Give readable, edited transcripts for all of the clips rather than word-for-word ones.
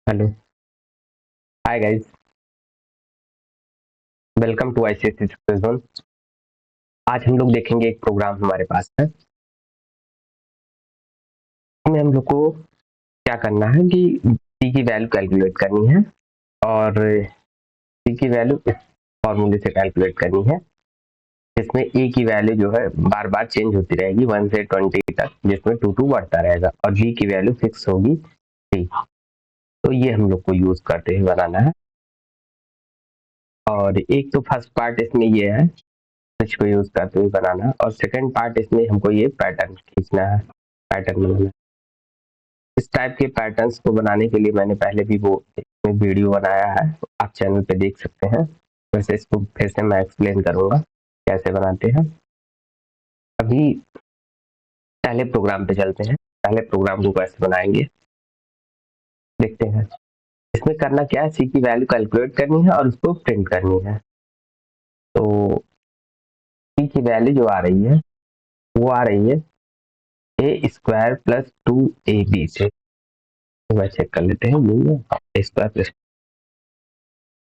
Hello. Hi guys, welcome to ICSC success zone. आज हम लोग देखेंगे एक प्रोग्राम हमारे पास है। इसमें हम लोग को क्या करना है कि सी की वैल्यू कैलकुलेट करनी है और सी की वैल्यू इस फॉर्मूले से कैलकुलेट करनी है, जिसमें ए की वैल्यू जो है बार बार चेंज होती रहेगी 1 से 20 तक, जिसमें 2 बढ़ता रहेगा और बी की वैल्यू फिक्स होगी 3। तो ये हम लोग को यूज करते हुए बनाना है। और एक तो फर्स्ट पार्ट इसमें ये है, इसको यूज करते हुए बनाना, और सेकंड पार्ट इसमें हमको ये पैटर्न खींचना है, पैटर्न बनाना है। इस टाइप के पैटर्न्स को बनाने के लिए मैंने पहले भी वो वीडियो बनाया है, आप चैनल पे देख सकते हैं। वैसे इसको फिर से मैं एक्सप्लेन करूंगा कैसे बनाते हैं। अभी पहले प्रोग्राम पे चलते हैं। पहले प्रोग्राम को कैसे बनाएंगे देखते हैं। इसमें करना क्या है, सी की वैल्यू कैलकुलेट करनी है और उसको प्रिंट करनी है। तो सी की वैल्यू जो आ रही है वो आ रही है ए स्क्वायर प्लस 2ab से। तो मैं चेक कर लेते हैं, यही है ए स्क्वायर प्लस।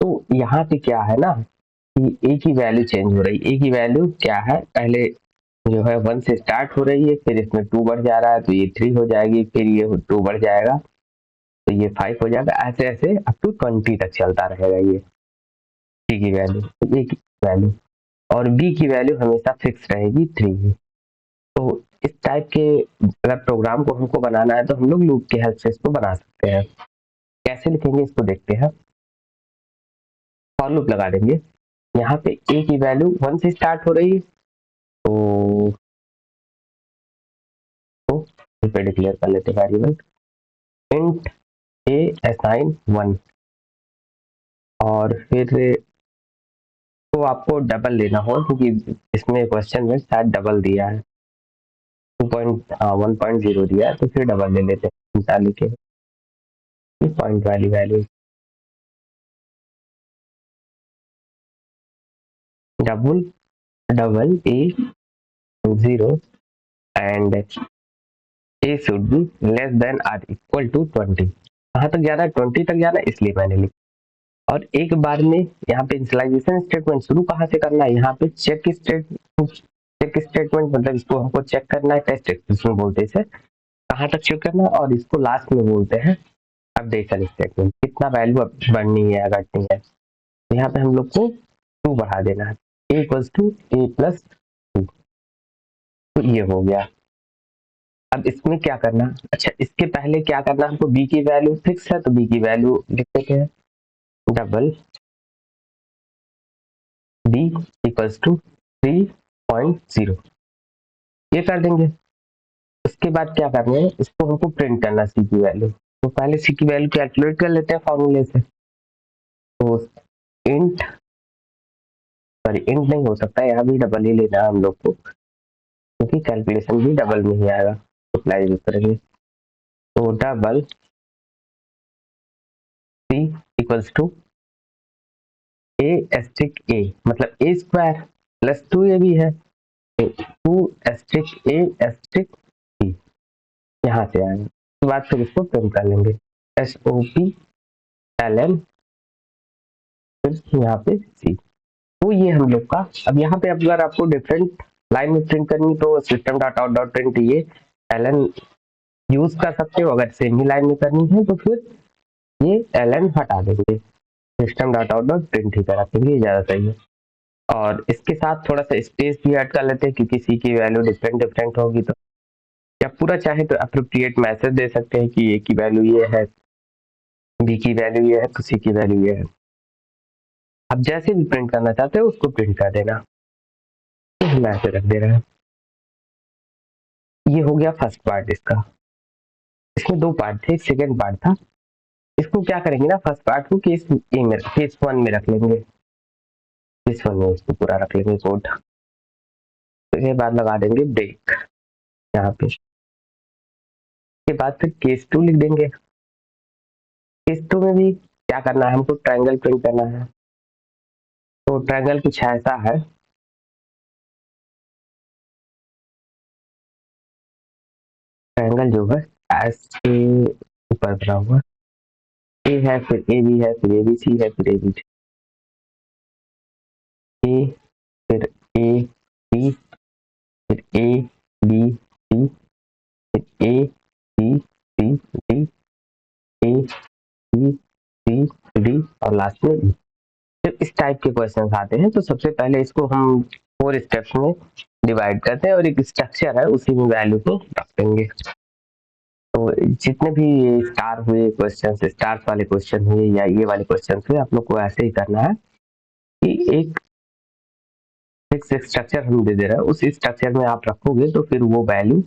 तो यहाँ पे क्या है ना कि ए की वैल्यू चेंज हो रही है। ए की वैल्यू क्या है, पहले जो है 1 से स्टार्ट हो रही है, फिर इसमें 2 बढ़ जा रहा है तो ये 3 हो जाएगी, फिर ये 2 बढ़ जाएगा तो ये 5 हो जाएगा, ऐसे ऐसे अप टू 20 तक चलता रहेगा ये सी की वैल्यू, ए की वैल्यू। और बी की वैल्यू हमेशा फिक्स रहेगी 3। तो इस टाइप के अगर प्रोग्राम को हमको बनाना है तो हम लोग लूप की हेल्प से इसको बना सकते हैं। कैसे लिखेंगे इसको देखते हैं। फॉर लूप लगा देंगे। यहाँ पे ए की वैल्यू 1 से स्टार्ट हो रही है तो पे डिक्लेयर कर लेते हैं वेरिएबल इंट ए असाइन 1। और फिर तो आपको डबल लेना होगा क्योंकि इसमें क्वेश्चन में शायद डबल दिया है, 1.0 दिया है, तो फिर डबल ले लेते हैं 39 के पॉइंट वाली value. Double double a 0 and a should be less than or equal to 20। कहाँ तक जाना है, 20 तक जाना है, इसलिए मैंने लिखा। और एक बार में यहाँ पे इनिशियलाइजेशन स्टेटमेंट शुरू कहाँ से करना है, यहाँ पे चेक स्टेटमेंट मतलब इसको हमको चेक करना है, टेस्ट एक्सप्रेशन बोलते हैं इसे। कहाँ तक चेक करना है, और इसको लास्ट में बोलते हैं अपडेशन स्टेटमेंट, कितना वैल्यू बढ़नी है या घटनी है। यहाँ पे हम लोग को 2 बढ़ा देना है, ए इक्वल्स टू ए प्लस 2। तो ये हो गया। अब इसमें क्या करना, अच्छा इसके पहले क्या करना, हमको बी की वैल्यू फिक्स है तो बी की वैल्यू लिख देते हैं डबल बी इक्वल्स टू 3.0, ये कर देंगे। उसके बाद क्या करना है, इसको हमको प्रिंट करना सी की वैल्यू। तो पहले सी की वैल्यू कैलकुलेट कर लेते हैं फॉर्मूले से। तो इंट, सॉरी इंट नहीं हो सकता, यहाँ भी डबल ही लेना है हम लोग को क्योंकि कैलकुलेशन भी डबल में ही आएगा, अप्लाई यूज करेंगे। तो double C equals to A asterisk A, मतलब ए स्क्वायर प्लस 2 ए भी है, 2 एस्टिक ए एस्टिक बी, यहाँ से आएगा। उसके बाद फिर इसको प्रिंट कर लेंगे S O P L N, फिर यहाँ पे सी। तो ये हम लोग का। अब यहाँ पे अगर आपको डिफरेंट लाइन में प्रिंट करनी तो system dot out dot print ये एल एन यूज कर सकते हो। अगर सेम ही लाइन में करनी है तो फिर ये एल एन हटा देंगे, system dot out dot print ही करा देंगे, ये ज्यादा सही है। और इसके साथ थोड़ा सा स्पेस भी ऐड कर लेते हैं क्योंकि सी की वैल्यू डिफरेंट डिफरेंट होगी। तो या पूरा चाहे तो अप्रोप्रिएट मैसेज दे सकते हैं कि ए की वैल्यू ये है, बी की वैल्यू ये है, तो सी की वैल्यू ये है। आप जैसे भी प्रिंट करना चाहते हो उसको प्रिंट कर देना, मैं ऐसे रख दे रहा है। ये हो गया फर्स्ट पार्ट इसका। इसमें 2 पार्ट थे, एक सेकेंड पार्ट था। इसको क्या करेंगे ना, फर्स्ट पार्ट को केस ए में, केस 1 में रख लेंगे, केस 1 में इसको पूरा रख लेंगे कोड। उसके बाद लगा देंगे ब्रेक यहाँ पे। के बाद फिर केस 2 लिख देंगे। केस 2 में भी क्या करना है, हमको ट्रायंगल प्रिंट करना है। तो ट्रायंगल कुछ ऐसा है, ट्रायंगल जो है एस के ऊपर बना हुआ, ए है, फिर ए बी है, फिर ए बी सी है, फिर ए बी ए, फिर ए बी, फिर ए बी सी, फिर A B C D, A B C D और लास्ट में E। जब इस टाइप के क्वेश्चन आते हैं तो सबसे पहले इसको हम 4 स्टेप्स में डिवाइड करते हैं और एक स्ट्रक्चर है उसी में वैल्यू को रख देंगे। तो जितने भी स्टार हुए क्वेश्चन, स्टार्स वाले क्वेश्चन हुए या ये वाले क्वेश्चन हुए, आप लोग को ऐसे ही करना है कि एक फिक्स स्ट्रक्चर हम दे दे रहे हैं, उस स्ट्रक्चर में आप रखोगे तो फिर वो वैल्यू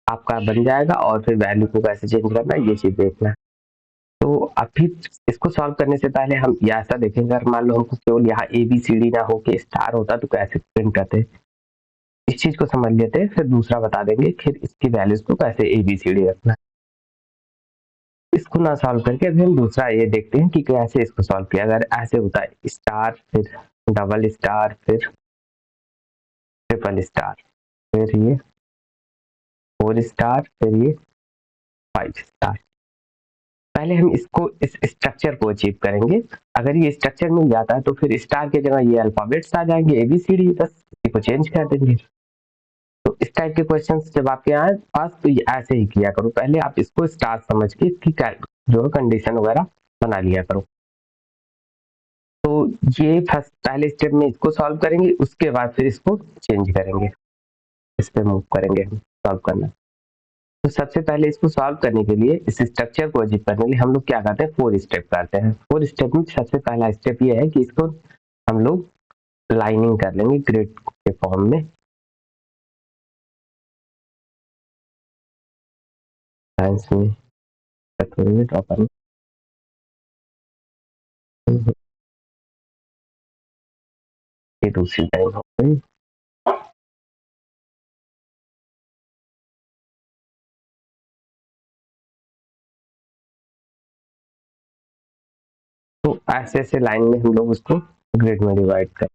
आपका बन जाएगा और फिर वैल्यू को कैसे चेंज करना है ये चीज देखना है। तो अभी इसको सॉल्व करने से पहले हम ऐसा देखेंगे, अगर मान लो हमको केवल यहाँ ए बी सी डी ना हो के स्टार होता तो कैसे प्रिंट करते, इस चीज को समझ लेते हैं, फिर दूसरा बता देंगे फिर इसकी वैल्यूज को कैसे ए बी सी डी रखना है। इसको ना सॉल्व करके अभी हम दूसरा ये देखते हैं कि कैसे इसको सॉल्व किया। अगर ऐसे होता है स्टार, फिर डबल स्टार, फिर ट्रिपल स्टार, फिर ये 4 स्टार, फिर ये 5 स्टार। पहले हम इसको इस स्ट्रक्चर को अचीव करेंगे। अगर ये स्ट्रक्चर मिल जाता है तो फिर स्टार की जगह ये अल्फाबेट्स आ जाएंगे, ABCD, बस इसी को चेंज कर देंगे। तो इस टाइप के क्वेश्चंस जब आपके आए पास तो ये ऐसे ही किया करो, पहले आप इसको स्टार समझ के इसकी जो कंडीशन वगैरह बना लिया करो। तो ये फर्स्ट पहले स्टेप में इसको सॉल्व करेंगे, उसके बाद फिर इसको चेंज करेंगे, इस पे मूव करेंगे हम सॉल्व करना। तो सबसे पहले इसको सॉल्व करने के लिए, इस स्ट्रक्चर को अचीव करने के लिए हम लोग क्या करते हैं, 4 स्टेप करते हैं। 4 स्टेप में सबसे पहला स्टेप ये है कि इसको हम लोग लाइनिंग कर लेंगे ग्रिड के फॉर्म में। लाइंस में ड्रॉ करें, ये दूसरी लाइन हो गई। तो ऐसे ऐसे लाइन में हम लोग उसको ग्रिड में डिवाइड करें।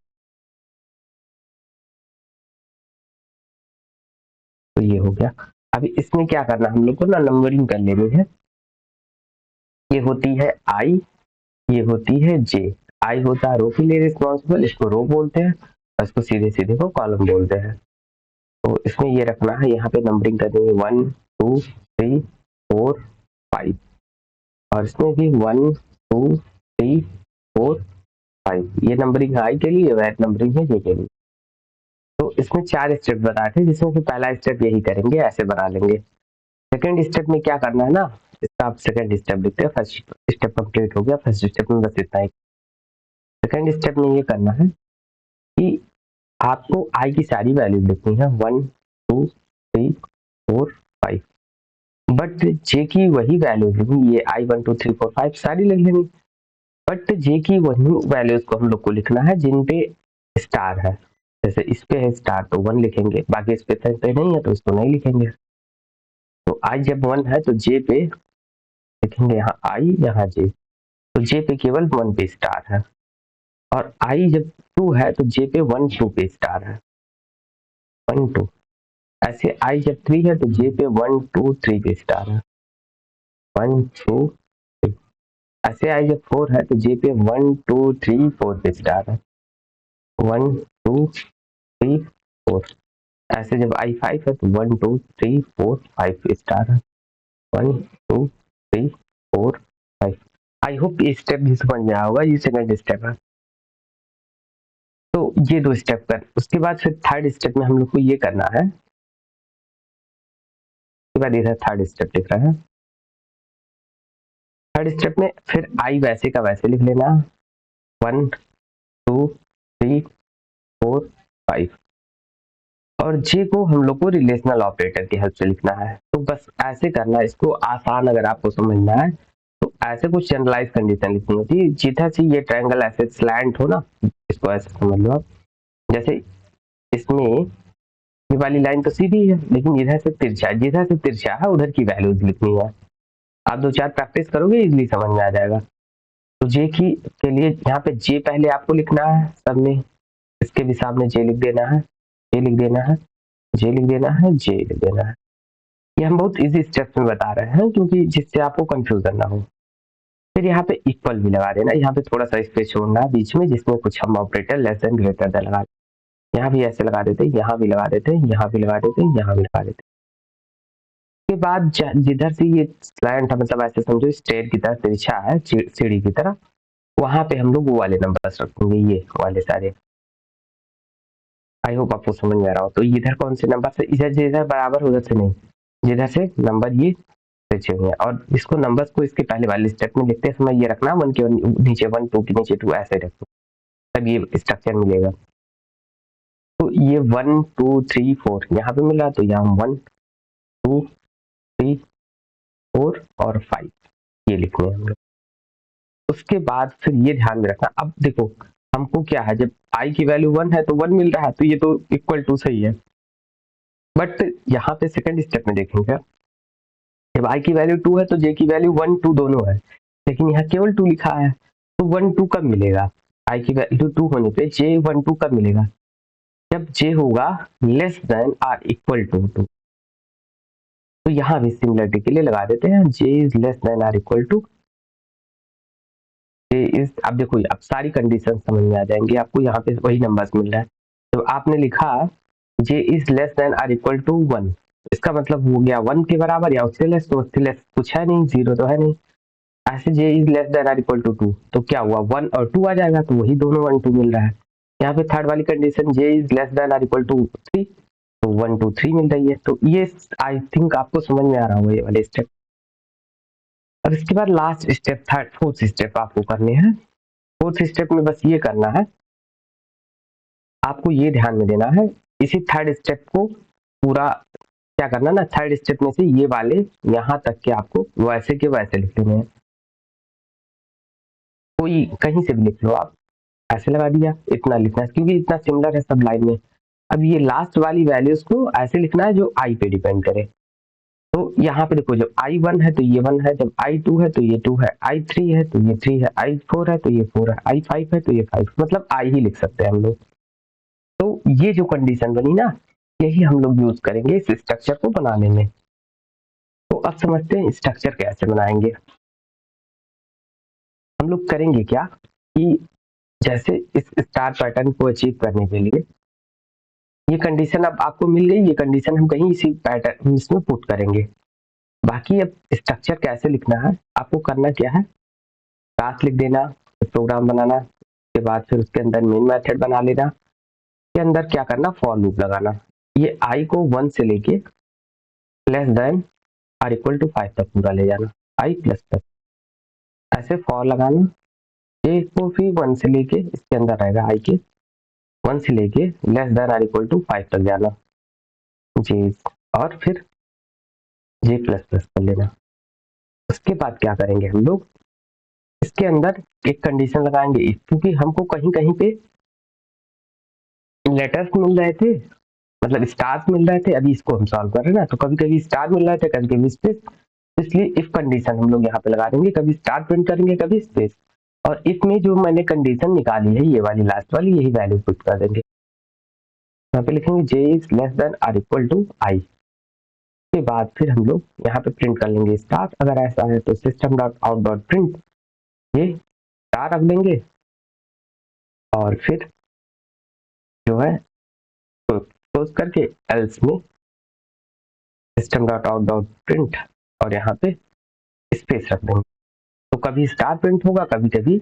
तो ये हो गया। अभी इसमें क्या करना हम लोग को ना, नंबरिंग कर लेनी है। ये होती है आई, ये होती है जे। आई होता है रो के लिए रिस्पॉन्सिबल, इसको रो बोलते हैं, और इसको सीधे सीधे को कॉलम बोलते हैं। तो इसमें ये रखना है, यहाँ पे नंबरिंग कर देंगे 1 2 3 4 5, और इसमें भी 1 2 3 4 5। ये नंबरिंग है आई के लिए, वह नंबरिंग है जे के लिए। तो इसमें 4 स्टेप बताए थे, जिसमें से पहला स्टेप यही करेंगे, ऐसे बना लेंगे। सेकंड स्टेप में क्या करना है ना, इसका आप सेकंड स्टेप लिखते हैं। फर्स्ट स्टेप कंप्लीट हो गया, फर्स्ट स्टेप में बस इतना ही। सेकंड स्टेप में ये करना है कि आपको आई की सारी वैल्यू लिखनी है, 1 2 3 4 5, बट जे की वही वैल्यू लिखनी, ये आई 1 2 3 4 5 सारी लिख लेनी, बट जे की वही वैल्यूज को हम लोग को लिखना है जिन पे स्टार है। जैसे इस पे है स्टार तो 1 लिखेंगे, बाकी इस पे नहीं है तो इसको नहीं लिखेंगे। तो आई जब 1 है तो जे पे लिखेंगे, यहाँ आई यहाँ जे, तो जे पे केवल 1 पे स्टार है। और आई जब 2 है तो जे पे 1 2 पे स्टार है, 1 2। ऐसे आई जब 3 है तो जे पे 1 2 3 पे स्टार है, 1 2 3। ऐसे आई जब 4 है तो जे पे 1 2 3 4 पे स्टार है, 1 2 3 4। ऐसे जब आई 5 है तो 1 2 3 4 5 पे स्टार है, 1 2 3 4 5। आई होप ये स्टेप भी समझ में आया होगा, ये सेकंड स्टेप है। तो ये 2 स्टेप कर, उसके बाद फिर थर्ड स्टेप में हम लोग को ये करना है, उसके बाद इधर थर्ड स्टेप लिख रहा है। थर्ड स्टेप में फिर आई वैसे का वैसे लिख लेना, 1 2 3 4 5, और जे को हम लोग को रिलेशनल ऑपरेटर की हेल्प से लिखना है। तो बस ऐसे करना, इसको आसान अगर आपको समझना है तो ऐसे कुछ जनरलाइज कंडीशन लिखनी होती है। जिधर से ये ट्रायंगल ऐसे स्लैंट हो ना, इसको ऐसे समझ लो आप। जैसे इसमें ये वाली लाइन तो सीधी है, लेकिन इधर से तिरछा है, जिधर से तिरछा है उधर की वैल्यूज लिखनी है। आप 2-4 प्रैक्टिस करोगे इजीली समझ में आ जाएगा। तो जे की के लिए यहाँ पे जे पहले आपको लिखना है सब में, इसके भी सामने जे लिख देना है, जे लिख देना है, जे लिख देना है, जे लिख देना है। ये हम बहुत इजी स्टेप्स में बता रहे हैं क्योंकि जिससे आपको कंफ्यूजन ना हो। फिर यहाँ पे इक्वल भी लगा देना, यहाँ पे थोड़ा सा स्पेस छोड़ना बीच में जिसमें कुछ हम operator less than greater than लगा, यहाँ भी ऐसे लगा देते, यहाँ भी लगा देते, यहाँ भी लगा देते, यहाँ भी लगा देते। के बाद जिधर से ये स्लैंट है, मतलब ऐसे समझो स्टेयर की तरह तिरछा है सीढ़ी की तरह, वहां पे हम लोग वो वाले नंबर्स रखेंगे, ये वाले सारे। आई होप आपको समझ में आ रहा हो। तो इधर कौन से नंबर से, इधर जिधर बराबर उधर से नहीं, जिधर से नंबर ये बचे हुए हैं, और इसको नंबर्स को इसके पहले वाले स्टेप में लिखते समय ये रखना 1 के नीचे 1, 2 के नीचे 2, ऐसे रखो, तब ये स्ट्रक्चर मिलेगा। तो ये 1 2 3 4 यहाँ पे मिल रहा, तो यहाँ 1 2 3 4 और 5 ये लिखने हैं हम लोग। उसके बाद फिर ये ध्यान में रखना, अब देखो हमको क्या है, जब आई की वैल्यू 1 है तो 1 मिल रहा है, तो ये तो इक्वल टू सही है। बट यहाँ पे सेकंड स्टेप में देखेंगे, जब आई की वैल्यू 2 है तो जे की वैल्यू 1 2 दोनों है, लेकिन यहाँ केवल 2 लिखा है, तो 1 2 कब मिलेगा? आई की वैल्यू 2 होने पे जे 1 2 कब मिलेगा? जब जे होगा less than or equal to 2। तो यहाँ भी सिमिलरिटी के लिए लगा देते हैं J is less than or equal to, J is, अब देखो अब सारी कंडीशन समझ में आ जाएंगी आपको, यहाँ पे वही नंबर्स मिल रहा है। तो आपने लिखा J is less than or equal to 1, इसका मतलब हो गया 1 के बराबर या उससे लेस, तो उससे लेस कुछ है नहीं, 0 तो है नहीं। ऐसे J is less than or equal to 2, तो क्या हुआ 1 और 2 आ जाएगा, तो वही दोनों 1 2 मिल रहा है। यहाँ पे थर्ड वाली condition j is less than or equal to 3, तो 1 2 3 मिल रही है। तो ये आई थिंक आपको समझ में आ रहा होगा ये वाले स्टेप। और इसके बाद last step, third fourth step आपको करने हैं। फोर्थ स्टेप में बस ये करना है, आपको ये ध्यान में देना है, इसी थर्ड स्टेप को पूरा क्या करना ना, थर्ड स्टेप में से ये वाले यहाँ तक के आपको वैसे के वैसे लिख लेने हैं। कोई कहीं से भी लिख लो आप, ऐसे लगा दिया, इतना लिखना है क्योंकि इतना सिमिलर है सब लाइन में। अब ये लास्ट वाली वैल्यूज को ऐसे लिखना है जो आई पे डिपेंड करे। तो यहाँ पे देखो, जब i1 है तो ये 1 है, जब i2 है तो ये 2 है, i3 है तो ये 3 है, i4 है तो ये 4 है, i5 है तो ये 5, मतलब i ही लिख सकते हैं हम लोग। तो ये जो कंडीशन बनी ना, यही हम लोग यूज करेंगे इस स्ट्रक्चर को बनाने में। तो अब समझते हैं स्ट्रक्चर कैसे बनाएंगे। हम लोग करेंगे क्या कि जैसे इस स्टार पैटर्न को अचीव करने के लिए ये कंडीशन अब आपको मिल गई, ये कंडीशन हम कहीं इसी पैटर्न इसमें पुट करेंगे। बाकी अब स्ट्रक्चर कैसे लिखना है, आपको करना क्या है, क्लास लिख देना, प्रोग्राम बनाना, उसके बाद फिर उसके अंदर मेन मेथड बना लेना, के अंदर क्या करना, फॉर लूप लगाना। ये आई को 1 से लेके less than or equal to 5 तक पूरा ले जाना, आई प्लस प्लस ऐसे फॉर लगाना। ये को फिर 1 से लेके इसके अंदर रहेगा आई के 1 से लेके less than or equal to 5 तक जाना जे, और फिर जे प्लस प्लस कर लेना। उसके बाद क्या करेंगे हम लोग, इसके अंदर एक कंडीशन लगाएंगे, क्योंकि हमको कहीं कहीं पे लेटर्स मिल रहे थे, मतलब स्टार्स मिल रहे थे, अभी इसको हम सॉल्व कर रहे हैं ना, तो कभी कभी स्टार मिल रहे थे, कभी कभी स्पेस, इसलिए इफ कंडीशन हम लोग यहाँ पे लगा देंगे, कभी स्टार प्रिंट करेंगे कभी स्पेस, और इफ में जो मैंने कंडीशन निकाली है ये वाली लास्ट वाली, यही वैल्यू पुट कर देंगे। यहाँ पे लिखेंगे J is less than or equal to I, के बाद फिर हम लोग यहाँ पे प्रिंट कर लेंगे स्टार, अगर ऐसा है तो system dot out dot print ये स्टार रख देंगे, और फिर जो है क्लोज करके एल्स में system dot out dot print, और यहाँ पे स्पेस रख देंगे। तो कभी स्टार प्रिंट होगा, कभी कभी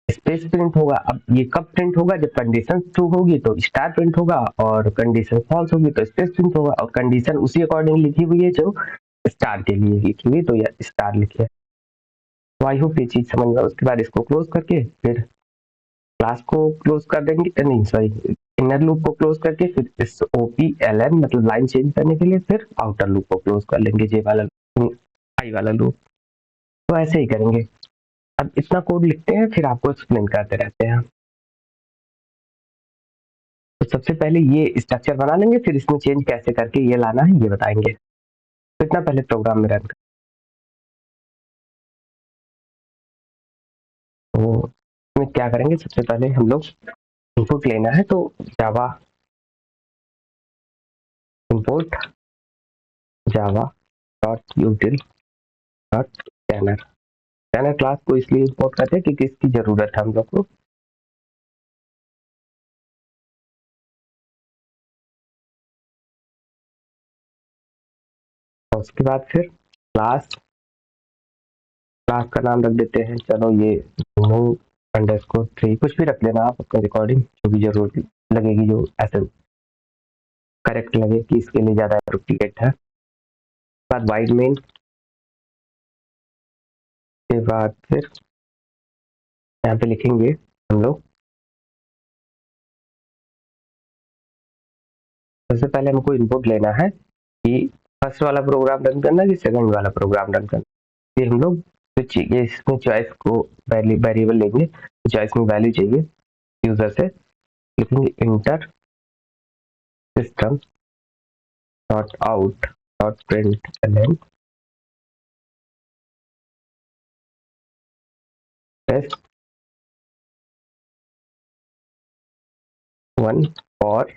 स्पेस प्रिंट होगा। अब ये कब प्रिंट होगा, जब कंडीशन ट्रू होगी तो स्टार प्रिंट होगा, और कंडीशन फॉल्स होगी तो स्पेस प्रिंट होगा, और कंडीशन उसी अकॉर्डिंग लिखी हुई है जो स्टार के लिए लिखी हुई, तो यह स्टार लिखे। तो आई होप ये चीज समझ में। उसके बाद इसको क्लोज करके फिर क्लास को क्लोज कर देंगे, नहीं सॉरी, इनर लूप को क्लोज करके फिर इस OPLN मतलब लाइन चेंज करने के लिए फिर आउटर लूप को क्लोज कर लेंगे, जे वाला आई वाला लूप। तो ऐसे ही करेंगे। अब इतना कोड लिखते हैं, फिर आपको एक्सप्लेन करते रहते हैं। तो सबसे पहले ये स्ट्रक्चर बना लेंगे, फिर इसमें चेंज कैसे करके ये लाना है ये बताएंगे। तो इतना पहले प्रोग्राम में रन कर, तो इसमें क्या करेंगे, सबसे पहले हम लोग इनपुट लेना है, तो Java import Java dot util dot scanner. Scanner class को इसलिए इंपोर्ट करते हैं कि किसकी जरूरत है हम लोग को, और उसके बाद फिर क्लास का नाम रख देते हैं, चलो ये नो अंडरस्कोर 3, कुछ भी रख लेना आप अपने रिकॉर्डिंग जो भी जरूरत लगेगी, जो ऐसे करेक्ट लगे कि इसके लिए ज्यादा एप्रोप्रिएट है। बाद वाइड मेन के बाद फिर यहाँ पे लिखेंगे हम लोग, सबसे पहले हमको इनपुट लेना है कि फर्स्ट वाला प्रोग्राम रन करना है कि सेकंड वाला प्रोग्राम रन करना। फिर हम लोग ये इसमें चॉइस को वेरिएबल लेंगे, चॉइस में वैल्यू चाहिए यूजर से, लिखेंगे enter system dot out dot println test 1 और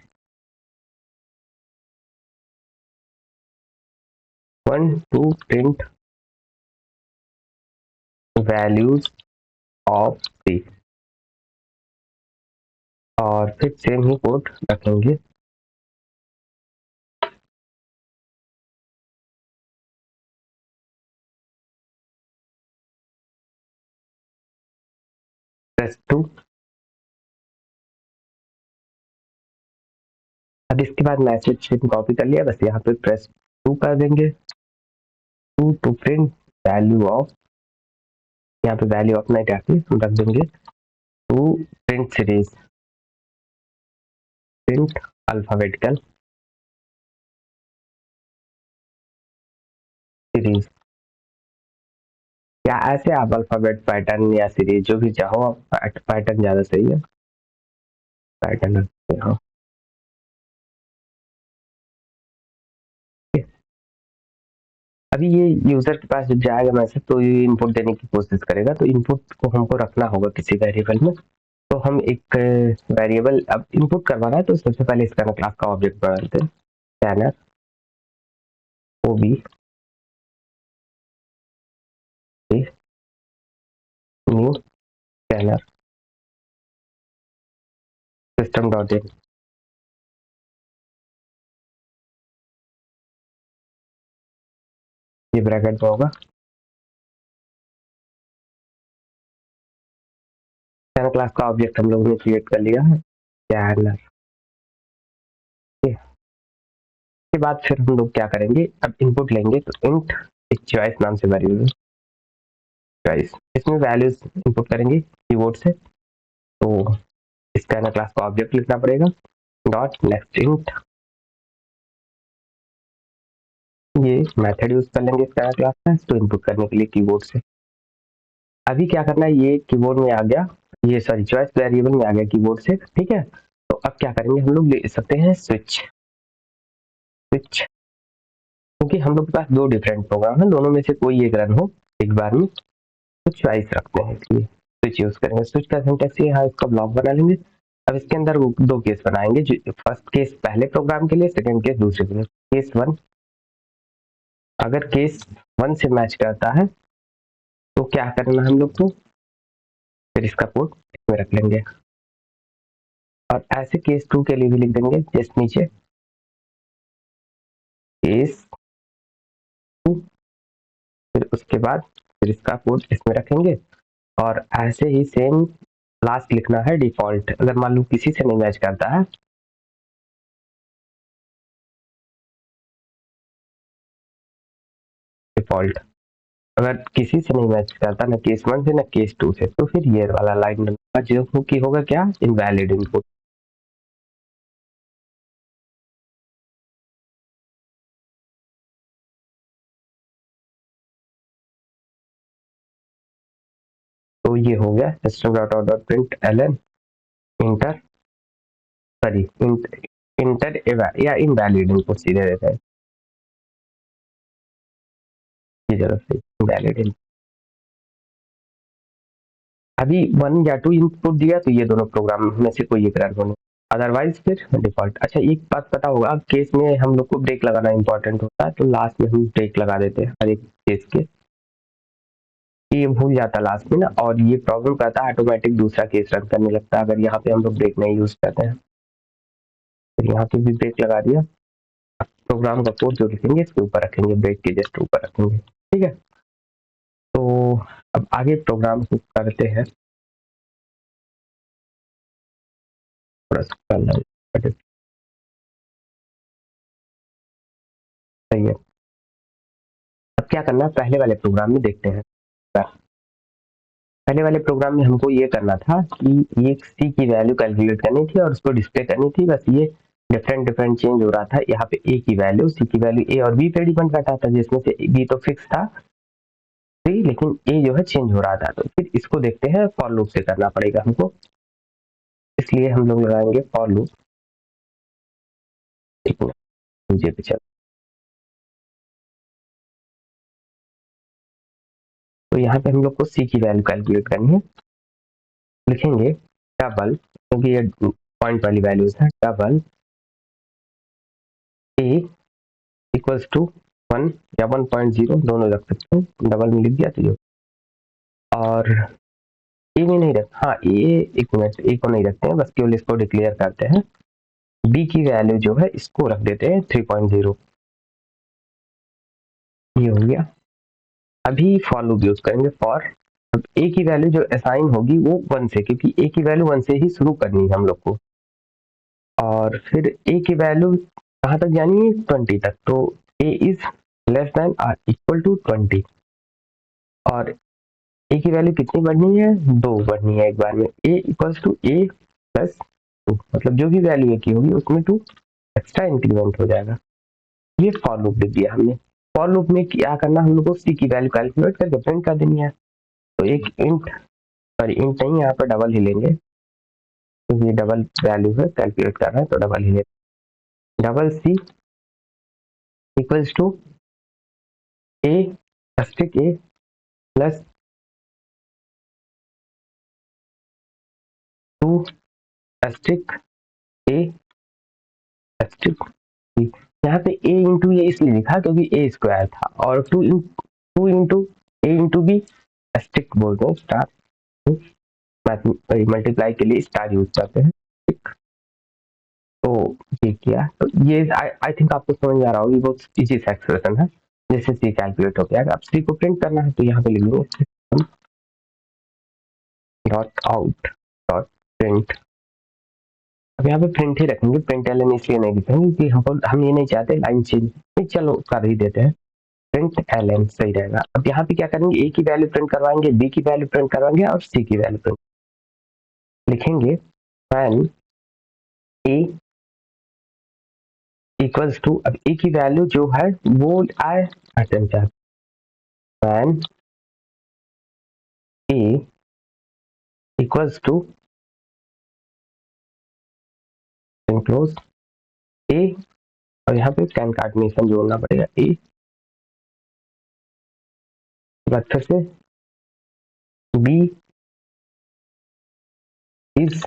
1 to print values of 3, और फिर सेम ही कोड रखेंगे प्रेस 2। अब इसके बाद मैसेज कॉपी कर लिया, बस यहाँ पे प्रेस 2 कर देंगे, 2 टू प्रिंट वैल्यू ऑफ, यहाँ पे वैल्यू ऑफ नहीं आती हम रख देंगे 2 print series, print alphabetical series, या ऐसे आप अल्फाबेट पैटर्न या सीरीज जो भी चाहो आप, पैटर्न ज्यादा सही है, पैटर्न रखते हो। अभी ये यूजर के पास जब जाएगा मैसेज तो ये इनपुट देने की कोशिश करेगा, तो इनपुट को हमको रखना होगा किसी वेरिएबल में। तो हम एक वेरिएबल अब इनपुट करवाना है, तो सबसे पहले स्कैनर क्लास का ऑब्जेक्ट बनाते हैं, scanner ob new scanner system dot in, ये ब्रैकेट में होगा। स्कैनर क्लास का ऑब्जेक्ट हम लोगों ने क्रिएट कर लिया है, स्कैनर के बाद फिर हम लोग क्या करेंगे, अब इनपुट लेंगे तो इंट एक चॉइस नाम से वेरिएबल चॉइस, इसमें वैल्यूज इनपुट करेंगे कीबोर्ड से, तो स्कैनर क्लास का ऑब्जेक्ट लिखना पड़ेगा डॉट नेक्स्ट इंट, ये मेथड यूज कर लेंगे स्कैनर क्लास में तो इनपुट करने के लिए कीबोर्ड से। अभी क्या करना है, ये कीबोर्ड में आ गया, ये सॉरी चॉइस वेरिएबल में आ गया कीबोर्ड से, ठीक है। तो अब क्या करेंगे, हम लोग ले सकते हैं स्विच, क्योंकि हम लोग के पास दो डिफरेंट प्रोग्राम है, दोनों में से कोई एक रन हो एक बार में, तो चॉइस रखते हैं इसलिए स्विच यूज करेंगे। स्विच का सिंटैक्स ये है, इसका ब्लॉक बना लेंगे। अब इसके अंदर दो केस बनाएंगे, फर्स्ट केस पहले प्रोग्राम के लिए, सेकंड केस दूसरे के लिए। केस 1, अगर केस 1 से मैच करता है तो क्या करना हम लोग को, फिर इसका कोड इसमें रख लेंगे, और ऐसे केस 2 के लिए भी लिख देंगे जस्ट नीचे केस 2, फिर उसके बाद फिर इसका कोड इसमें रखेंगे, और ऐसे ही सेम लास्ट लिखना है डिफॉल्ट, अगर मान लो किसी से नहीं मैच करता है, डिफॉल्ट अगर किसी से नहीं मैच करता, ना केस 1 से ना केस 2 से, तो फिर ये वाला लाइन नंबर जो कि होगा क्या, इनवैलिड इनपुट। तो ये हो गया system dot out dot print Elon enter, sorry enter या इनवैलिड इनपुट सीधे देता है, ये जरा सही इनवैलिड इनपुट। अभी 1 या 2 इनपुट दिया तो ये दोनों प्रोग्राम में से कोई एक रन होने, अदरवाइज फिर डिफॉल्ट। अच्छा एक बात पता होगा, केस में हम लोग को ब्रेक लगाना इंपॉर्टेंट होता है, तो लास्ट में हम ब्रेक लगा देते हैं हर एक केस के, ये भूल जाता है लास्ट में ना, और ये प्रॉब्लम करता है ऑटोमेटिक दूसरा केस रन करने लगता है अगर यहाँ पे हम लोग ब्रेक नहीं यूज करते हैं। तो यहाँ पे भी ब्रेक लगा दिया, प्रोग्राम का कोड जो लिखेंगे इसके ऊपर रखेंगे, ब्रेक के जस्ट ऊपर रखेंगे, ठीक है। तो अब आगे प्रोग्राम को करते हैं, थोड़ा सा सही है। अब क्या करना है, पहले वाले प्रोग्राम में देखते हैं। पहले वाले प्रोग्राम में हमको ये करना था कि ये सी की वैल्यू कैलकुलेट करनी थी और उसको डिस्प्ले करनी थी, बस ये डिफरेंट डिफरेंट चेंज हो रहा था। यहाँ पे ए की वैल्यू, सी की वैल्यू ए और बी पे डिपेंड करता था, जिसमें से बी तो फिक्स था 3, लेकिन ए जो है चेंज हो रहा था। तो फिर इसको देखते हैं, फॉर लूप से करना पड़ेगा हमको, इसलिए हम लोग लगाएंगे फॉर लूप। नीचे पे चल, तो यहाँ पे हम लोग को सी की वैल्यू कैलकुलेट करनी है। लिखेंगे डबल, क्योंकि ये पॉइंट वाली वैल्यूज है, डबल ए इक्वल्स टू 1 या 1.0 दोनों रख सकते हैं, डबल में लिख दिया तो ये। और ए में नहीं रख, हाँ ए, एक मिनट, ए को नहीं रखते हैं, बस केवल इसको डिक्लेयर करते हैं। बी की वैल्यू जो है इसको रख देते हैं 3.0, ये हो गया। अभी फॉर लूप यूज करेंगे फॉर। अब ए की वैल्यू जो असाइन होगी वो 1 से, क्योंकि ए की वैल्यू 1 से ही शुरू करनी है हम लोग को, और फिर ए की वैल्यू कहाँ तक जानी है, 20 तक। तो A is less than or equal to 20, और ए की वैल्यू कितनी बढ़नी है, 2 बढ़नी है एक बार में। ए इक्वल्स टू ए प्लस 2, मतलब जो भी वैल्यू ए की होगी उसमें 2 एक्स्ट्रा इंक्रीमेंट हो जाएगा। ये फॉर लूप लिख दिया हमने। फॉर लूप में क्या करना, हम लोग को सी की वैल्यू कैलकुलेट करके प्रिंट कर देनी है। तो एक इंट, सॉरी इंट नहीं, यहाँ पर डबल ही लेंगे, क्योंकि ये डबल वैल्यू है, कैलकुलेट कर रहे हैं तो डबल ही लेंगे। Double C equals to A asterisk A plus 2 asterisk A asterisk B. यहाँ पे ए इंटू ए इसलिए लिखा क्योंकि ए स्क्वायर था, और 2 इंटू ए इंटू बी अस्टिक बोलते हैं, स्टार मल्टीप्लाई के लिए स्टार यूज करते हैं। तो ये किया, तो ये आई थिंक आपको समझ में आ रहा होगी, बहुत इजी सा एक्सप्रेशन है, जैसे सी कैलकुलेट हो गया। अब सी को प्रिंट करना है तो यहाँ पे लिख लो डॉट आउट डॉट प्रिंट। अब यहाँ पे प्रिंट ही रखेंगे, प्रिंट एलन इसलिए नहीं लिखेंगे क्योंकि हम ये नहीं चाहते लाइन चेंज, चलो कर ही देते हैं, प्रिंट एलन सही रहेगा। अब यहाँ पे क्या करेंगे, ए की वैल्यू प्रिंट करवाएंगे, बी की वैल्यू प्रिंट करवाएंगे और सी की वैल्यू प्रिंट लिखेंगे। व्हेन ए इक्वल्स टू, अब ए की वैल्यू जो है वो आए attention, when A equals to close A, और यहाँ पे कैनकार्डिनेशन जोड़ना पड़ेगा, ए फिर से B is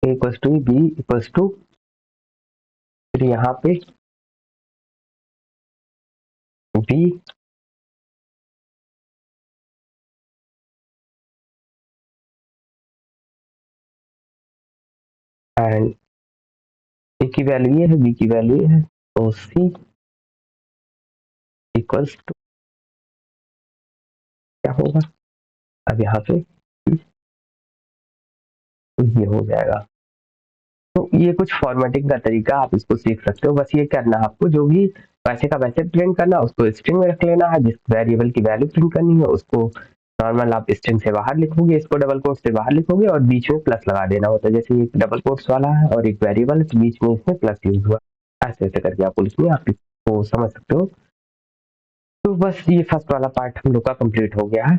A equals to B equals to, फिर यहाँ पे बी एंड ए की वैल्यू ये है, बी की वैल्यू ये है, तो सी इक्वल्स टू क्या होगा, अब यहाँ पे तो ये हो जाएगा। तो ये कुछ फॉर्मेटिंग का तरीका, आप इसको सीख सकते हो। बस ये करना है आपको, जो भी वैसे का वैसे प्रिंट करना, उसको स्ट्रिंग में रख लेना है, जिस वेरिएबल की वैल्यू प्रिंट करनी है उसको नॉर्मल आप स्ट्रिंग से बाहर लिखोगे, इसको डबल कोट से बाहर लिखोगे और बीच में प्लस लगा देना होता है। जैसे एक डबल कोट्स वाला है और एक वेरिएबल है तो बीच में इसमें प्लस यूज हुआ, ऐसे ऐसे करके आपको लिखनी है, आप इसको समझ सकते हो। तो बस ये फर्स्ट वाला पार्ट हम लोग का कंप्लीट हो गया है।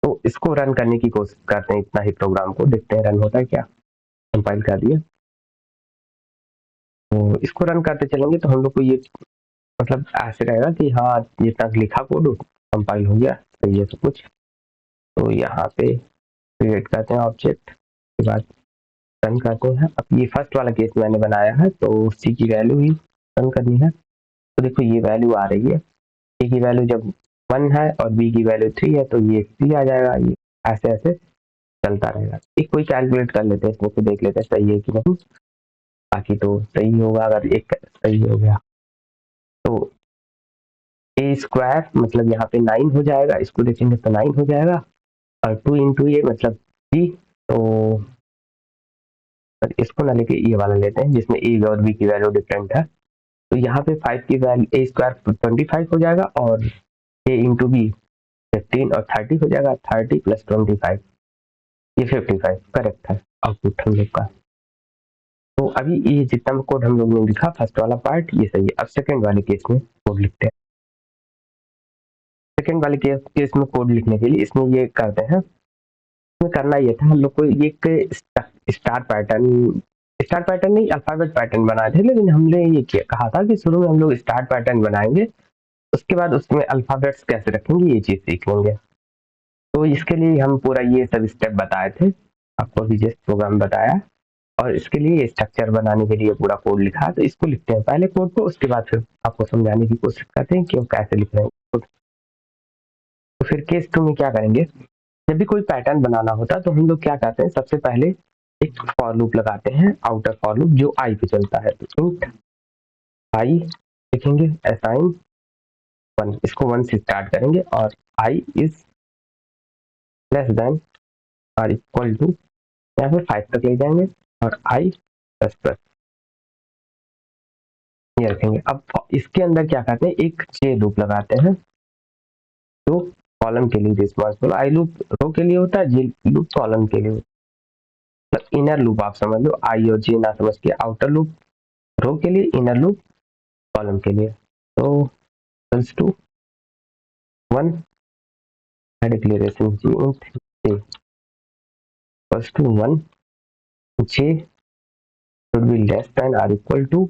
तो इसको रन करने की कोशिश करते हैं, इतना ही प्रोग्राम को देखते हैं रन होता है क्या। कंपाइल कर दिया, तो इसको रन करते चलेंगे तो हम लोग को ये मतलब ऐसे रहेगा कि हाँ ये तक लिखा कोड कंपाइल हो गया, सही है सब कुछ। तो यहाँ पे क्रिएट करते हैं ऑब्जेक्ट, के बाद रन करते हैं। अब ये फर्स्ट वाला केस मैंने बनाया है तो सी की वैल्यू ही रन करनी है। तो देखो ये वैल्यू आ रही है, ए की वैल्यू जब 1 है और बी की वैल्यू 3 है तो ये 3 आ जाएगा। ये ऐसे ऐसे चलता रहेगा। एक कोई कैलकुलेट कर लेते हैं इसमें से, देख लेते हैं सही है कि नहीं। बाकी तो सही होगा, अगर एक सही हो गया तो ए स्क्वायर मतलब यहाँ पे 9 हो जाएगा, इसको देखेंगे तो 9 हो जाएगा। और 2 इंटू ए मतलब 3, तो इसको ना लेके ये वाला लेते हैं जिसमें ए और बी की वैल्यू डिफरेंट है। तो यहाँ पे 5 की वैल्यू ए स्क्वायर 25 हो जाएगा और ए इंटू बी 15 और 30 हो जाएगा। 30 प्लस 25 ये 55 करेक्ट है आउटपुट हम लोग का। तो अभी ये जितना कोड हम लोग ने लिखा फर्स्ट वाला पार्ट ये सही है। अब सेकंड वाले केस में कोड लिखते हैं। सेकंड वाले केस में कोड लिखने के लिए इसमें ये करते हैं, इसमें करना ये था हम लोग को एक स्टार पैटर्न नहीं अल्फाबेट पैटर्न बनाए थे, लेकिन हमने ये कहा था कि शुरू में हम लोग स्टार पैटर्न बनाएंगे, उसके बाद उसमें अल्फाबेट्स कैसे रखेंगे ये चीज सीख लेंगे। तो इसके लिए हम पूरा ये सब स्टेप बताए थे, आपको अभी जस्ट प्रोग्राम बताया, और इसके लिए स्ट्रक्चर बनाने के लिए पूरा कोड लिखा है। तो इसको लिखते हैं पहले कोड को, उसके बाद फिर आपको समझाने की कोशिश करते हैं कि वो कैसे लिख रहे हैं कोड। तो फिर केस 2 में क्या करेंगे, जब भी कोई पैटर्न बनाना होता है तो हम लोग क्या करते हैं, सबसे पहले एक फॉर लूप लगाते हैं, आउटर फॉर लूप जो आई पे चलता है। तो इंट आई लिखेंगे, असाइन 1, इसको 1 से स्टार्ट करेंगे और आई इज लेस देन और इक्वल टू, यहाँ पे 5 तक ले जाएंगे और आई प्लस प्लस ये रखेंगे। अब इसके अंदर क्या करते हैं, एक जे लूप लगाते हैं जो कॉलम के लिए रिस्पॉन्सिबल, आई लूप रो के लिए होता है, जे लूप कॉलम के लिए होता है। मतलब इनर लूप आप समझ लो, आई और जे ना समझ के, आउटर लूप रो के लिए, इनर लूप कॉलम के लिए। तो इक्वल्स टू 1 डिक्लेरेशन जी int j equals to 1, j should be less than और इक्वल टू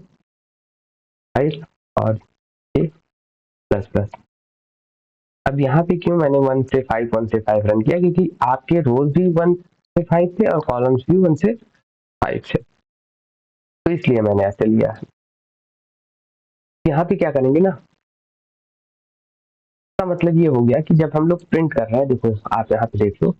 5 और जे प्लस प्लस। अब यहाँ पे क्यों मैंने 1 से 5 रन किया, क्योंकि आपके रोज भी 1 से 5 थे और कॉलम्स भी 1 से 5 थे, तो इसलिए मैंने ऐसे लिया। यहाँ पे क्या करेंगे ना, इसका मतलब ये हो गया कि जब हम लोग प्रिंट कर रहे हैं, देखो आप यहाँ पे देख लो,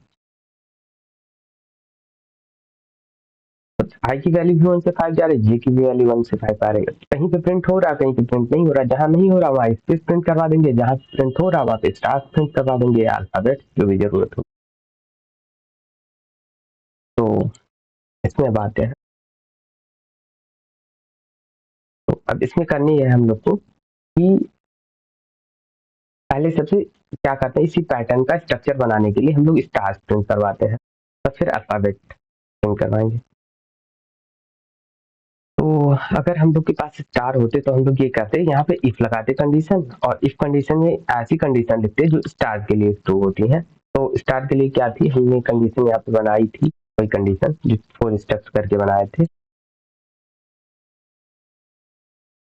आई की वैल्यू भी 1 से 5 जा रही है, जे की वैल्यू 1 से 5 आ रही है। कहीं पे प्रिंट हो रहा है, कहीं पे प्रिंट नहीं हो रहा, जहां नहीं हो रहा वहां स्पेस प्रिंट करवा देंगे, जहां प्रिंट हो रहा वहां पे स्टार प्रिंट करवा देंगे, या अल्फाबेट जो भी जरूरत हो। तो इसमें बात है, तो अब इसमें करनी है हम लोग को कि पहले सबसे क्या करते हैं, इसी पैटर्न का स्ट्रक्चर बनाने के लिए हम लोग स्टार प्रिंट करवाते हैं, और फिर अल्फाबेट प्रिंट करवाएंगे। तो अगर हम लोग के पास स्टार होते तो हम लोग ये करते, यहाँ पे इफ लगाते कंडीशन, और इफ कंडीशन में ऐसी कंडीशन लिखते जो स्टार के लिए ट्रू होती है। तो स्टार के लिए क्या थी, हमने कंडीशन यहाँ पे बनाई थी, कोई कंडीशन जो 4 स्टेप्स करके बनाए थे,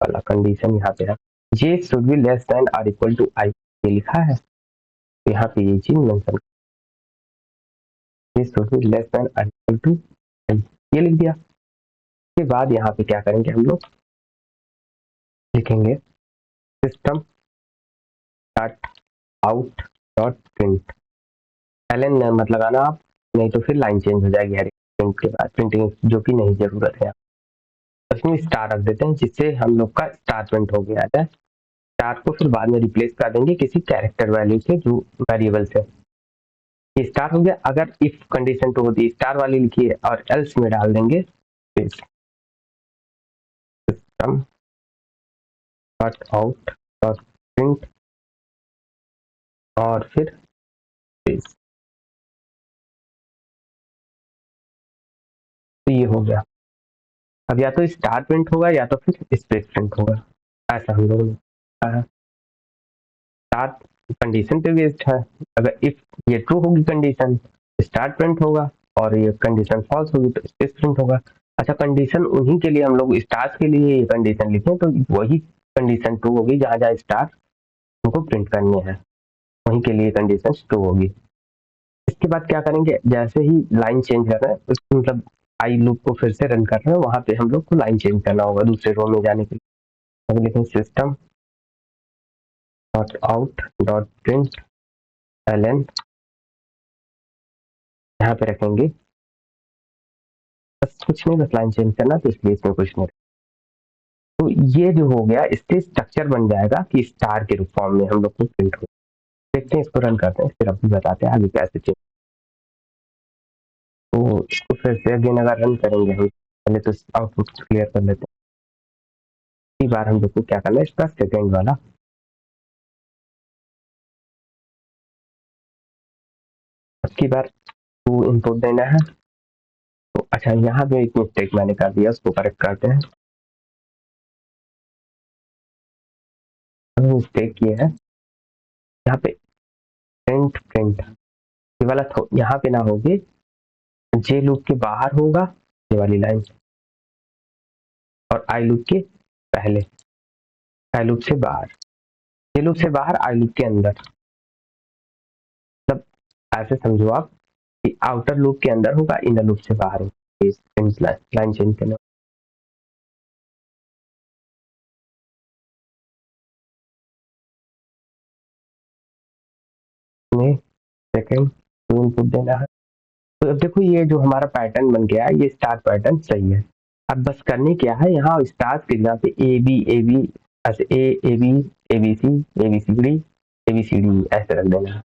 वाला कंडीशन यहाँ पे है, जे शुड बी लेस देन और इक्वल टू आई, ये लिखा है। तो यहाँ पे ये चीज mention, J should be less than और इक्वल टू आई, ये लिख दिया। उसके बाद यहाँ पे क्या करेंगे, हम लोग लिखेंगे system dot out dot print, ln मत लगाना आप, नहीं तो फिर लाइन चेंज हो जाएगी हर प्रिंट के बाद, प्रिंटिंग जो कि नहीं जरूरत है। उसमें स्टार रख देते हैं जिससे हम लोग का स्टार प्रिंट हो गया है। स्टार को फिर बाद में रिप्लेस कर देंगे किसी कैरेक्टर वैल्यू से जो वेरिएबल से। ये स्टार हो गया। अगर इफ कंडीशन तो होती है स्टार वाली लिखिए और एल्स में डाल देंगे system dot out dot print और फिर स्पेस, तो ये हो गया। अब या तो स्टार प्रिंट होगा या तो फिर स्पेस प्रिंट होगा, ऐसा हम लोगों ने कहा है। स्टार कंडीशन पे बेस्ड है, अगर इफ ये ट्रू होगी कंडीशन स्टार प्रिंट होगा, और ये कंडीशन फॉल्स होगी तो स्पेस प्रिंट होगा। अच्छा, कंडीशन उन्हीं के लिए हम लोग स्टार्स के लिए ये कंडीशन लिखें तो वही कंडीशन ट्रू होगी जहां जहां स्टार उनको प्रिंट करने हैं। वहीं के लिए कंडीशन ट्रू होगी। इसके बाद क्या करेंगे, जैसे ही लाइन चेंज कर रहे हैं उसको मतलब आई लूप को फिर से रन कर रहे हैं, वहां पे हम लोग को लाइन चेंज करना होगा दूसरे रो में जाने के लिए। अब लिखें system dot out dot print Elon, यहाँ पे रखेंगे बस कुछ नहीं, बस लाइन चेंज करना, तो इसलिए इसमें कुछ नहीं। तो ये जो हो गया इससे स्ट्रक्चर बन जाएगा कि स्टार के रूप फॉर्म में हम लोग को प्रिंट हो। देखते हैं, इसको रन करते हैं, फिर अभी बताते हैं आगे कैसे चेंज। तो इसको फिर से अगेन अगर रन करेंगे हम, पहले तो आउटपुट क्लियर कर लेते हैं। इसी बार हम लोग को क्या करना है, इसका सेकेंड वाला की बार टू इनपुट देना है। तो अच्छा, यहाँ पे एक मिस्टेक मैंने कर दिया, उसको करेक्ट करते हैं। मिस्टेक ये है, यहाँ पे प्रिंट प्रिंट ये वाला यहाँ पे ना होगी, जे लूप के बाहर होगा ये वाली लाइन, और आई लूप के पहले, आई लूप से बाहर, जे लूप से बाहर आई लूप के अंदर। मतलब ऐसे समझो आप कि आउटर लूप के अंदर होगा, इनर लूप से बाहर होगा। लाइन चेंज करना में सेकेंड टू इनपुट देना है। तो अब देखो ये जो हमारा पैटर्न बन गया है, ये स्टार पैटर्न सही है। अब बस करने क्या है, यहाँ स्टार्स के जगह पे ए बी ऐसे A B A B C A B C D A B C D ऐसे रख देना है।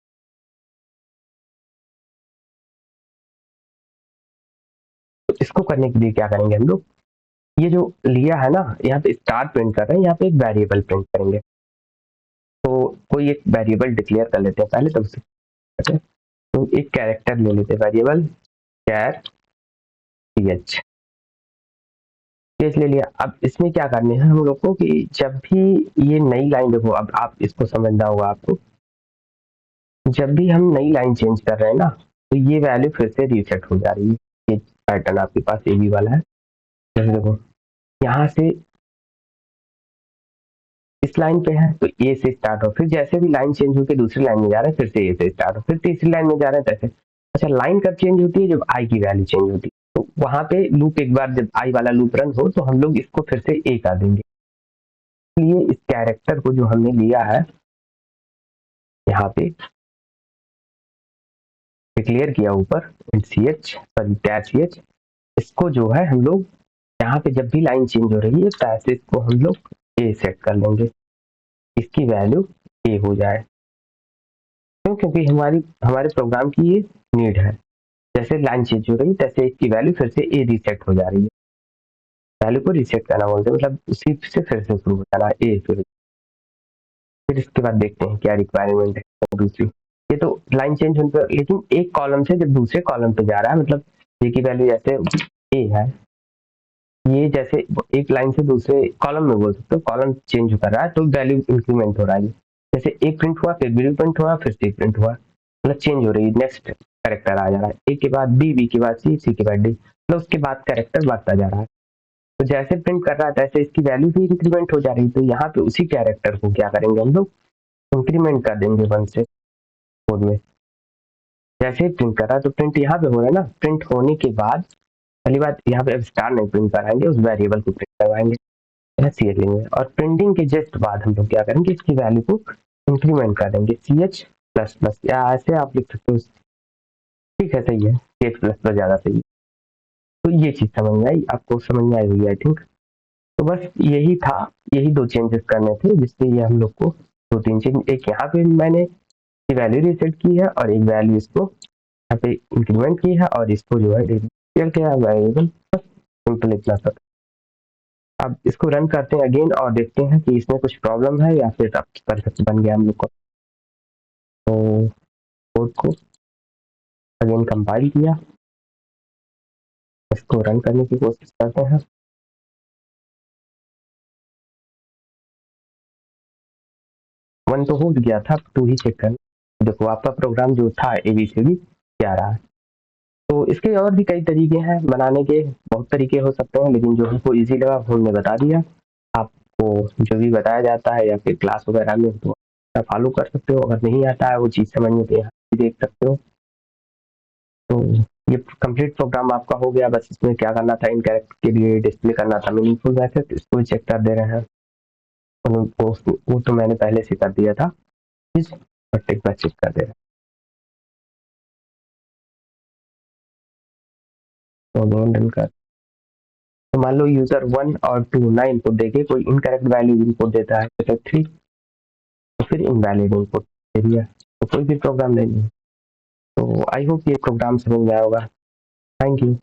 तो इसको करने के लिए क्या करेंगे हम लोग, ये जो लिया है ना, यहाँ पे स्टार प्रिंट कर रहे हैं, यहाँ पे एक वेरिएबल प्रिंट करेंगे। तो कोई एक वेरिएबल डिक्लेयर कर लेते हैं पहले, तब से तो एक कैरेक्टर ले लेते हैं, वेरिएबल कैर ch ले लिया। अब इसमें क्या करने हैं हम लोग को कि जब भी ये नई लाइन, देखो अब आप इसको समझना होगा आपको, जब भी हम नई लाइन चेंज कर रहे हैं ना, तो ये वैल्यू फिर से रीसेट हो जा रही है। ये पैटर्न आपके पास ए बी वाला है, जैसे देखो यहाँ से इस लाइन पे है तो ए से स्टार्ट हो, फिर जैसे भी लाइन चेंज होकर दूसरी लाइन में जा रहे हैं फिर से ए से स्टार्ट हो, फिर तीसरी लाइन में जा रहे हैं तैसे। अच्छा, लाइन कब चेंज होती है, जब आई की वैल्यू चेंज होती है। तो वहां पे लूप एक बार जब आई वाला लूप रन हो तो हम लोग इसको फिर से ए कर देंगे। इसलिए इस कैरेक्टर को जो हमने लिया है यहाँ पे डिक्लेयर किया ऊपर ch सॉरी टैब ch, इसको जो है हम लोग यहाँ पे जब भी लाइन चेंज हो रही है तो इसको हम लोग ए सेट कर लेंगे, इसकी वैल्यू ए हो जाए। क्यों, क्योंकि हमारे प्रोग्राम की ये नीड है। जैसे लाइन चेंज हो रही है तैसे इसकी वैल्यू फिर से ए रीसेट हो जा रही है। वैल्यू को रीसेट करना बोलते हैं, मतलब उसी से फिर से शुरू करना ए। फिर इसके बाद देखते हैं क्या रिक्वायरमेंट है दूसरी। ये तो लाइन चेंज होने पर, लेकिन एक कॉलम से जब दूसरे कॉलम पे जा रहा है, मतलब ए की वैल्यू जैसे ए है, ये जैसे एक लाइन से दूसरे कॉलम में बोल सकते हो, कॉलम चेंज कर रहा है तो वैल्यू इंक्रीमेंट हो रहा है। जैसे एक प्रिंट हुआ, फिर बी प्रिंट हुआ, फिर सी प्रिंट हुआ, मतलब चेंज हो रही है, नेक्स्ट कैरेक्टर आ जा रहा है। ए के बाद बी के बाद सी के बाद डी, मतलब उसके बाद कैरेक्टर बढ़ता जा रहा है। तो जैसे प्रिंट कर रहा है तैसे इसकी वैल्यू भी इंक्रीमेंट हो जा रही है। तो यहाँ पे उसी कैरेक्टर को क्या करेंगे हम लोग, इंक्रीमेंट कर देंगे 1 से कोड में। जैसे ही प्रिंट कर रहा है तो प्रिंट यहाँ पे हो रहा है ना, प्रिंट होने के बाद पहली बात यहाँ पे अब स्टार नहीं प्रिंट कराएंगे, उस वेरिएबल को प्रिंट करवाएंगे, सी एच लेंगे, और प्रिंटिंग के जस्ट बाद हम लोग क्या करेंगे, इसकी वैल्यू को इंक्रीमेंट कर देंगे ch प्लस प्लस, या ऐसे आप लिख सकते हो, ठीक है सही है, ch प्लस प्लस ज्यादा सही है। तो ये चीज समझ में आई आपको, समझ में आई हुई आई थिंक। तो बस यही था, यही दो चेंजेस करने थे जिससे ये हम लोग को दो तीन चेंज, एक यहाँ पे मैंने वैल्यू रीसेट की है और एक वैल्यू इसको यहाँ पे इंक्रीमेंट की है, और इसको जो है किया वेरिएबल, सिंपल इतना सा। अब इसको रन करते हैं अगेन और देखते हैं कि इसमें कुछ प्रॉब्लम है या फिर अब परफेक्ट बन गया हम लोग को। तो कोड को अगेन कंपाइल किया, इसको रन करने की कोशिश करते हैं। वन तो हो गया था, टू ही चेक कर। देखो आपका प्रोग्राम जो था ABCD क्या रहा है। तो इसके और भी कई तरीके हैं बनाने के, बहुत तरीके हो सकते हैं, लेकिन जो हमको इजी लगा वो हमने बता दिया। आपको जो भी बताया जाता है या फिर क्लास वगैरह में तो आप फॉलो कर सकते हो। अगर नहीं आता है वो चीज़ समझ में, तो यहाँ भी देख सकते हो। तो ये कंप्लीट प्रोग्राम आपका हो गया। बस इसमें क्या करना था, इनकरेक्ट के लिए डिस्प्ले करना था मीनिंगफुल मैसेज, इसको चेक कर दे रहे हैं। वो तो मैंने पहले से कर दिया था, बट एक बार चेक कर दे रहे हैं। तो डन कर। तो मान लो यूजर 1 और 2 ना इनपुट देके कोई इनकरेक्ट वैल्यू इनपुट देता है, तो 3, तो फिर इनवैलिड इनपुट दे दिया, तो कोई भी प्रोग्राम नहीं है। तो आई होप ये प्रोग्राम समझ में आया होगा। Thank you.